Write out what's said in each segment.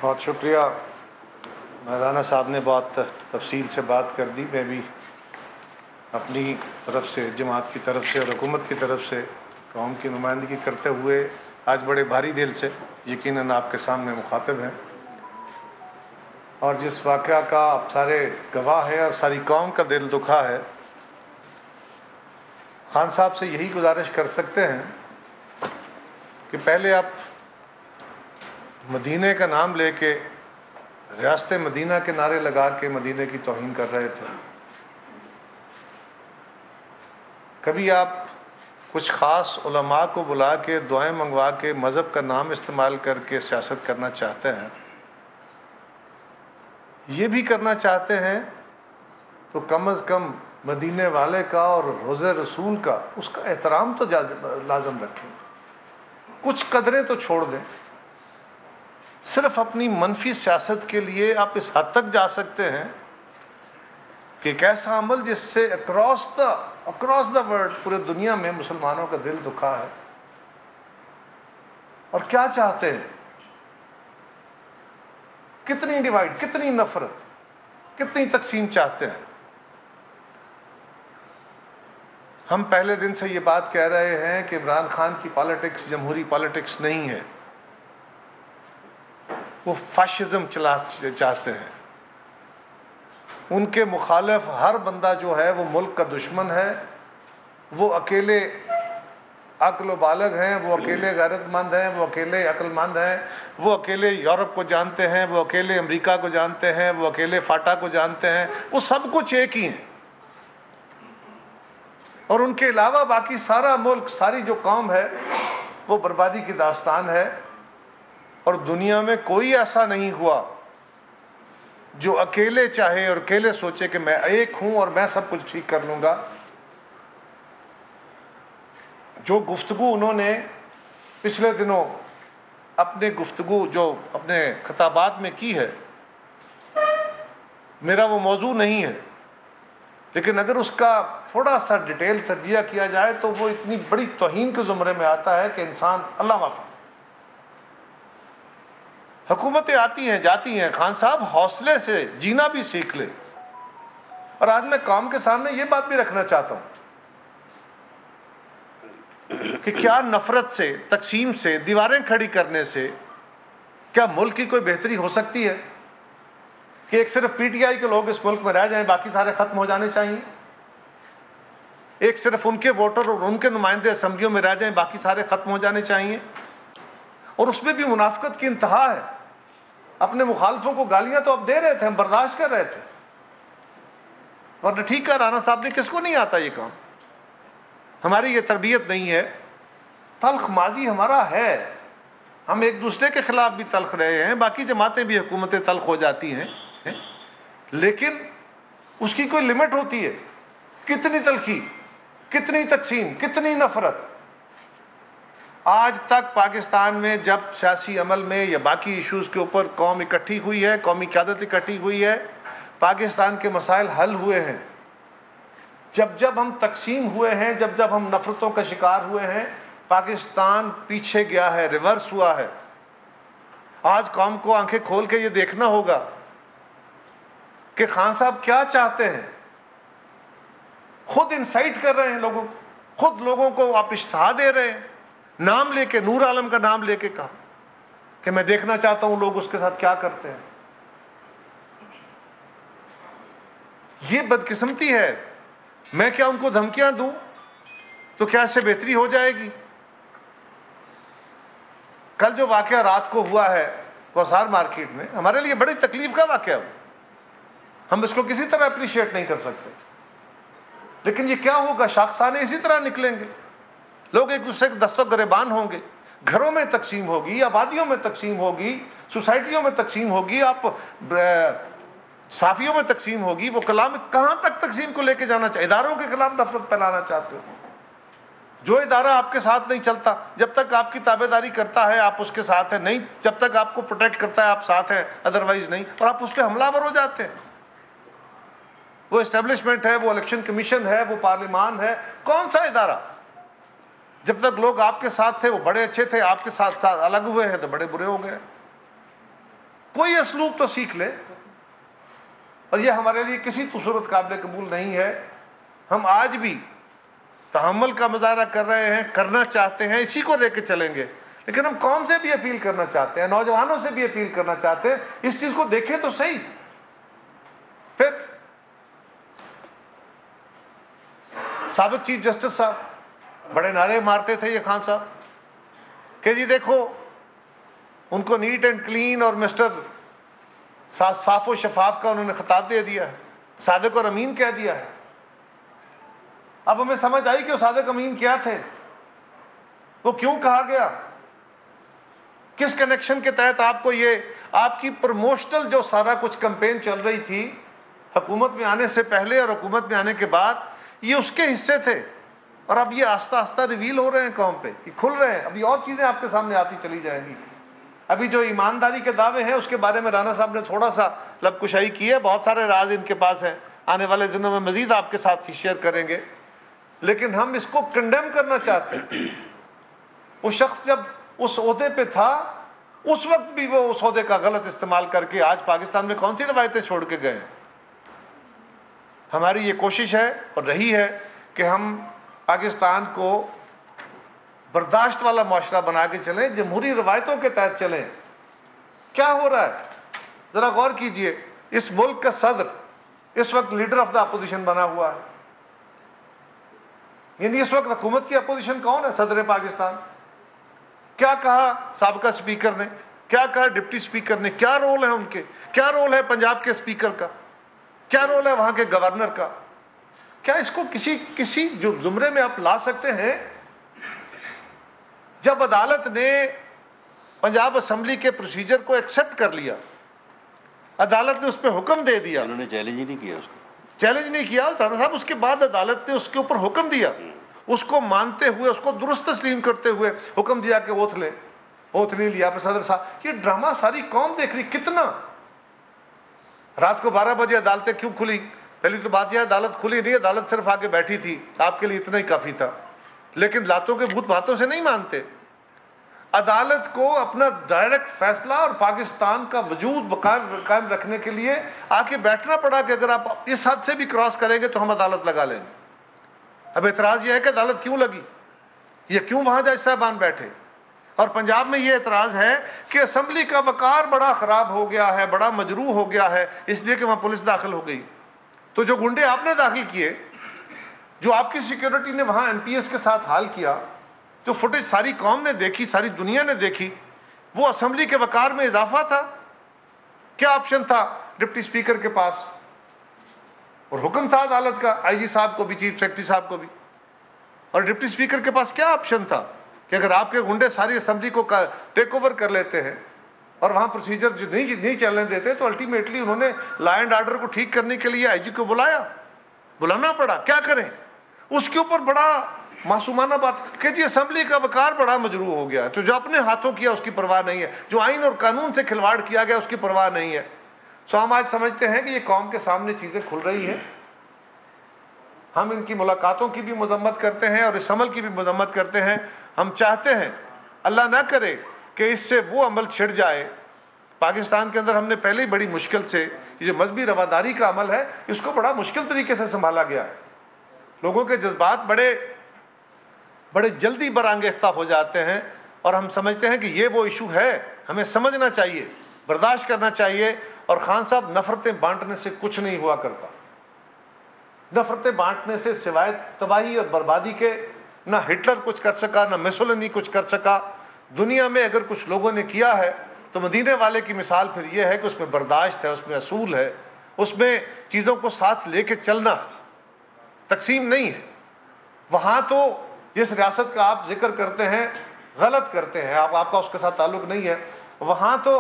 بہت شکریہ مولانا صاحب نے بہت تفصیل سے بات کر دی. میں بھی اپنی طرف سے، جماعت کی طرف سے اور حکومت کی طرف سے قوم کی نمائندگی کرتے ہوئے آج بڑے بھاری دل سے یقیناً آپ کے سامنے مخاطب ہیں، اور جس واقعہ کا آپ سارے گواہ ہیں اور ساری قوم کا دل دکھا ہے. خان صاحب سے یہی گزارش کر سکتے ہیں کہ پہلے آپ مدینے کا نام لے کے ریاست مدینہ کے نعرے لگا کے مدینے کی توہین کر رہے تھے. کبھی آپ کچھ خاص علماء کو بلا کے دعائیں منگوا کے مذہب کا نام استعمال کر کے سیاست کرنا چاہتے ہیں. یہ بھی کرنا چاہتے ہیں تو کم از کم مدینے والے کا اور روض رسول کا اس کا احترام تو لازم رکھیں. کچھ قدریں تو چھوڑ دیں. صرف اپنی منفی سیاست کے لیے آپ اس حد تک جا سکتے ہیں کہ ایک ایسا عمل جس سے اکراس دا ورلڈ پورے دنیا میں مسلمانوں کا دل دکھا ہے. اور کیا چاہتے ہیں؟ کتنی ڈیوائڈ، کتنی نفرت، کتنی تقسیم چاہتے ہیں؟ ہم پہلے دن سے یہ بات کہہ رہے ہیں کہ عمران خان کی پالیٹکس جمہوری پالیٹکس نہیں ہے. وہ فاشزم چاہتے ہیں. ان کے مخالف ہر بندہ جو ہے وہ ملک کا دشمن ہے. وہ اکیلے عقل و بالغ ہیں، وہ اکیلے غیرت مند ہیں، وہ اکیلے عقل مند ہیں، وہ اکیلے یورپ کو جانتے ہیں، وہ اکیلے امریکہ کو جانتے ہیں، وہ اکیلے فاٹا کو جانتے ہیں. وہ سب کچھ ایک ہی ہیں، اور ان کے علاوہ باقی سارا ملک، ساری جو قوم ہے وہ بربادی کی داستان ہے. اور دنیا میں کوئی ایسا نہیں ہوا جو اکیلے چاہے اور اکیلے سوچے کہ میں ایک ہوں اور میں سب کچھ ٹھیک کر لوں گا. جو گفتگو انہوں نے پچھلے دنوں اپنے گفتگو جو اپنے خطابات میں کی ہے، میرا وہ موضوع نہیں ہے، لیکن اگر اس کا تھوڑا سا ڈیٹیل تجزیہ کیا جائے تو وہ اتنی بڑی توہین کے زمرے میں آتا ہے کہ انسان اللہ معاف. حکومتیں آتی ہیں جاتی ہیں، خان صاحب حوصلے سے جینا بھی سیکھ لے. اور آج میں قوم کے سامنے یہ بات بھی رکھنا چاہتا ہوں کہ کیا نفرت سے، تقسیم سے، دیواریں کھڑی کرنے سے کیا ملک کی کوئی بہتری ہو سکتی ہے؟ کہ ایک صرف پی ٹی آئی کے لوگ اس ملک میں رہ جائیں، باقی سارے ختم ہو جانے چاہیے؟ ایک صرف ان کے ووٹر اور ان کے نمائندے اسمبلیوں میں رہ جائیں، باقی سارے ختم ہو جانے چاہیے؟ اور اس میں بھی منافقت کی انتہا ہے. اپنے مخالفوں کو گالیاں تو اب دے رہے تھے، ہم برداشت کر رہے تھے. اور ٹھیک ہے، رانا صاحب نے، کس کو نہیں آتا یہ کام؟ ہماری یہ تربیت نہیں ہے. تلخ ماضی ہمارا ہے، ہم ایک دوسرے کے خلاف بھی تلخ رہے ہیں، باقی جماعتیں بھی، حکومتیں تلخ ہو جاتی ہیں، لیکن اس کی کوئی لمٹ ہوتی ہے. کتنی تلخی، کتنی تقسیم، کتنی نفرت. آج تک پاکستان میں جب سیاسی عمل میں یا باقی ایشوز کے اوپر قوم اکٹھی ہوئی ہے، قومی قیادت اکٹھی ہوئی ہے، پاکستان کے مسائل حل ہوئے ہیں. جب ہم تقسیم ہوئے ہیں، جب ہم نفرتوں کا شکار ہوئے ہیں، پاکستان پیچھے گیا ہے، ریورس ہوا ہے. آج قوم کو آنکھیں کھول کے یہ دیکھنا ہوگا کہ خان صاحب کیا چاہتے ہیں. خود انسائٹ کر رہے ہیں لوگوں، خود لوگوں کو آپ اشتہا دے رہے ہیں. نام لے کے، نور عالم کا نام لے کے کہا کہ میں دیکھنا چاہتا ہوں لوگ اس کے ساتھ کیا کرتے ہیں. یہ بدقسمتی ہے. میں کیا ان کو دھمکیاں دوں تو کیا اس سے بہتری ہو جائے گی؟ کل جو واقعہ رات کو ہوا ہے کوثر مارکیٹ میں، ہمارے لیے بڑی تکلیف کا واقعہ ہوا. ہم اس کو کسی طرح اپریشیٹ نہیں کر سکتے، لیکن یہ کیا ہوگا؟ شاخسانے اسی طرح نکلیں گے. لوگ ایک دوسرے کے دست و گریبان ہوں گے. گھروں میں تقسیم ہوگی، آبادیوں میں تقسیم ہوگی، سوسائٹیوں میں تقسیم ہوگی، آپ صحافیوں میں تقسیم ہوگی. وہ کلام کہاں تک تقسیم کو لے کے جانا چاہتے؟ اداروں کے خلاف نفرت پھیلانا چاہتے ہو. جو ادارہ آپ کے ساتھ نہیں چلتا، جب تک آپ کی تابع داری کرتا ہے آپ اس کے ساتھ ہیں، نہیں جب تک آپ کو پروٹیکٹ کرتا ہے آپ ساتھ ہیں، ادروائز نہیں. اور آپ اس پہ حملہ آور ہو جاتے ہیں. وہ اسٹیبلشمنٹ ہے، وہ الیکشن کمیشن ہے، وہ پارلیمان ہے، کون سا ادارہ؟ جب تک لوگ آپ کے ساتھ تھے وہ بڑے اچھے تھے، آپ کے ساتھ الگ ہوئے ہیں تو بڑے برے ہو گئے. کوئی اسلوب تو سیکھ لے. اور یہ ہمارے لیے کسی صورت قابل قبول نہیں ہے. ہم آج بھی تحمل کا مظاہرہ کر رہے ہیں, کرنا چاہتے ہیں, اسی کو لے کے چلیں گے, لیکن ہم قوم سے بھی اپیل کرنا چاہتے ہیں, نوجوانوں سے بھی اپیل کرنا چاہتے ہیں, اس چیز کو دیکھیں تو صحیح. پھر سابق چیف جسٹس صاحب بڑے نعرے مارتے تھے یہ خان صاحب کہ جی دیکھو ان کو نیٹ اینڈ کلین اور مسٹر صاف و شفاف کا انہوں نے خطاب دے دیا ہے, صادق اور امین کہہ دیا ہے. اب ہمیں سمجھ آئی کہ وہ صادق امین کیا تھے, وہ کیوں کہا گیا, کس کنیکشن کے تحت آپ کو یہ آپ کی پروموشنل جو سارا کچھ کمپین چل رہی تھی حکومت میں آنے سے پہلے اور حکومت میں آنے کے بعد, یہ اس کے حصے تھے. اور اب یہ آہستہ آہستہ ریویل ہو رہے ہیں قوم پہ, یہ کھل رہے ہیں. ابھی اور چیزیں آپ کے سامنے آتی چلی جائیں گی. ابھی جو ایمانداری کے دعوے ہیں اس کے بارے میں رانا صاحب نے تھوڑا سا لب کشائی کی ہے, بہت سارے راز ان کے پاس ہیں, آنے والے دنوں میں مزید آپ کے ساتھ ہی شیئر کریں گے. لیکن ہم اس کو کنڈیم کرنا چاہتے ہیں. وہ شخص جب اس عہدے پہ تھا اس وقت بھی وہ اس عہدے کا غلط استعمال کر کے آج پاکستان میں کون سی روایتیں چھوڑ کے گئے ہیں. ہماری یہ کوشش ہے اور رہی ہے کہ ہم پاکستان کو برداشت والا معاشرہ بنا کے چلیں, جمہوری روایتوں کے تحت چلیں. کیا ہو رہا ہے ذرا غور کیجئے. اس ملک کا صدر اس وقت لیڈر آف دا اپوزیشن بنا ہوا ہے, یعنی اس وقت حکومت کی اپوزیشن کون ہے؟ صدر پاکستان. کیا کہا سابقہ سپیکر نے, کیا کہا ڈپٹی سپیکر نے, کیا رول ہے ان کے, کیا رول ہے پنجاب کے سپیکر کا, کیا رول ہے وہاں کے گورنر کا. کیا اس کو کسی جو زمرے میں آپ لا سکتے ہیں؟ جب عدالت نے پنجاب اسمبلی کے پروسیجر کو ایکسپٹ کر لیا, عدالت نے اس پہ حکم دے دیا, انہوں نے چیلنج ہی نہیں کیا, اس کو چیلنج نہیں کیا رانا صاحب. اس کے بعد عدالت نے اس کے اوپر حکم دیا, اس کو مانتے ہوئے, اس کو درست تسلیم کرتے ہوئے حکم دیا کہ اوتھ لیں. اوتھ نہیں لیا پھر صدر صاحب. یہ ڈرامہ ساری قوم دیکھ رہی. کتنا رات کو 12 بجے عدالتیں کیوں کھلی؟ پہلی تو بات یہ ہے عدالت کھلی نہیں, عدالت صرف آگے بیٹھی تھی, آپ کے لیے اتنا ہی کافی تھا. لیکن لاتوں کے بھوت باتوں سے نہیں مانتے. عدالت کو اپنا ڈائریکٹ فیصلہ اور پاکستان کا وجود قائم رکھنے کے لیے آ کے بیٹھنا پڑا کہ اگر آپ اس حد سے بھی کراس کریں گے تو ہم عدالت لگا لیں گے. اب اعتراض یہ ہے کہ عدالت کیوں لگی, یہ کیوں وہاں جج صاحبان بیٹھے. اور پنجاب میں یہ اعتراض ہے کہ اسمبلی کا وقار بڑا خراب ہو گیا ہے, بڑا مجروح ہو گیا ہے, اس لیے کہ وہاں پولیس داخل ہو گئی. تو جو گنڈے آپ نے داخل کیے, جو آپ کی سیکیورٹی نے وہاں این پی ایس کے ساتھ حال کیا, جو فوٹیج ساری قوم نے دیکھی, ساری دنیا نے دیکھی, وہ اسمبلی کے وقار میں اضافہ تھا. کیا آپشن تھا ڈپٹی سپیکر کے پاس؟ اور حکم تھا عدالت کا, آئی جی صاحب کو بھی, چیف سیکرٹری صاحب کو بھی. اور ڈپٹی سپیکر کے پاس کیا آپشن تھا کہ اگر آپ کے گنڈے ساری اسمبلی کو ٹیک اوور کر لیتے ہیں اور وہاں پروسیجر جو نہیں چلنے دیتے, تو الٹیمیٹلی انہوں نے لا اینڈ آرڈر کو ٹھیک کرنے کے لیے آئی جی کو بلانا پڑا. کیا کریں؟ اس کے اوپر بڑا معصومانہ بات کہ جی اسمبلی کا وقار بڑا مجروح ہو گیا, تو جو اپنے ہاتھوں کیا اس کی پرواہ نہیں ہے, جو آئین اور قانون سے کھلواڑ کیا گیا اس کی پرواہ نہیں ہے. سو ہم آج سمجھتے ہیں کہ یہ قوم کے سامنے چیزیں کھل رہی ہیں. ہم ان کی ملاقاتوں کی بھی مذمت کرتے ہیں اور اس عمل کی بھی مذمت کرتے ہیں. ہم چاہتے ہیں اللہ نہ کرے کہ اس سے وہ عمل چھڑ جائے. پاکستان کے اندر ہم نے پہلے ہی بڑی مشکل سے یہ جو مذہبی رواداری کا عمل ہے اس کو بڑا مشکل طریقے سے سنبھالا گیا ہے. لوگوں کے جذبات بڑے جلدی برانگیختہ ہو جاتے ہیں اور ہم سمجھتے ہیں کہ یہ وہ ایشو ہے, ہمیں سمجھنا چاہیے, برداشت کرنا چاہیے. اور خان صاحب نفرتیں بانٹنے سے کچھ نہیں ہوا کرتا. نفرتیں بانٹنے سے سوائے تباہی اور بربادی کے نہ ہٹلر کچھ کر سکا, نہ میسولینی کچھ کر سکا. دنیا میں اگر کچھ لوگوں نے کیا ہے تو مدینے والے کی مثال پھر یہ ہے کہ اس میں برداشت ہے, اس میں اصول ہے, اس میں چیزوں کو ساتھ لے کے چلنا, تقسیم نہیں ہے. وہاں تو جس ریاست کا آپ ذکر کرتے ہیں غلط کرتے ہیں, آپ کا اس کے ساتھ تعلق نہیں ہے. وہاں تو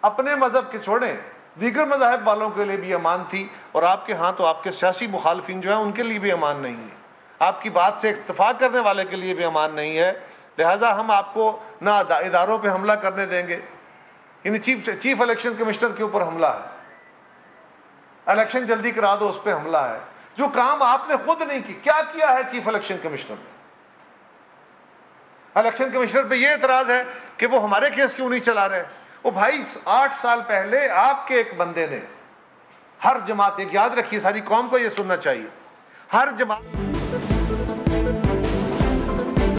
اپنے مذہب کے چھوڑیں, دیگر مذاہب والوں کے لیے بھی امان تھی, اور آپ کے ہاں تو آپ کے سیاسی مخالفین جو ہیں ان کے لیے بھی امان نہیں ہے, آپ کی بات سے اتفاق کرنے والے کے لیے بھی امان نہیں ہے. لہٰذا ہم آپ کو نہ اداروں پہ حملہ کرنے دیں گے. یعنی چیف الیکشن کمشنر کے اوپر حملہ ہے, الیکشن جلدی کرا دو اس پہ حملہ ہے, جو کام آپ نے خود نہیں کی. کیا کیا ہے چیف الیکشن کمشنر نے؟ الیکشن کمشنر پہ یہ اعتراض ہے کہ وہ ہمارے کیس کیوں نہیں چلا رہے. وہ بھائی 8 سال پہلے آپ کے ایک بندے نے ہر جماعت، ایک یاد رکھیے ساری قوم کو یہ سننا چاہیے، ہر جماعت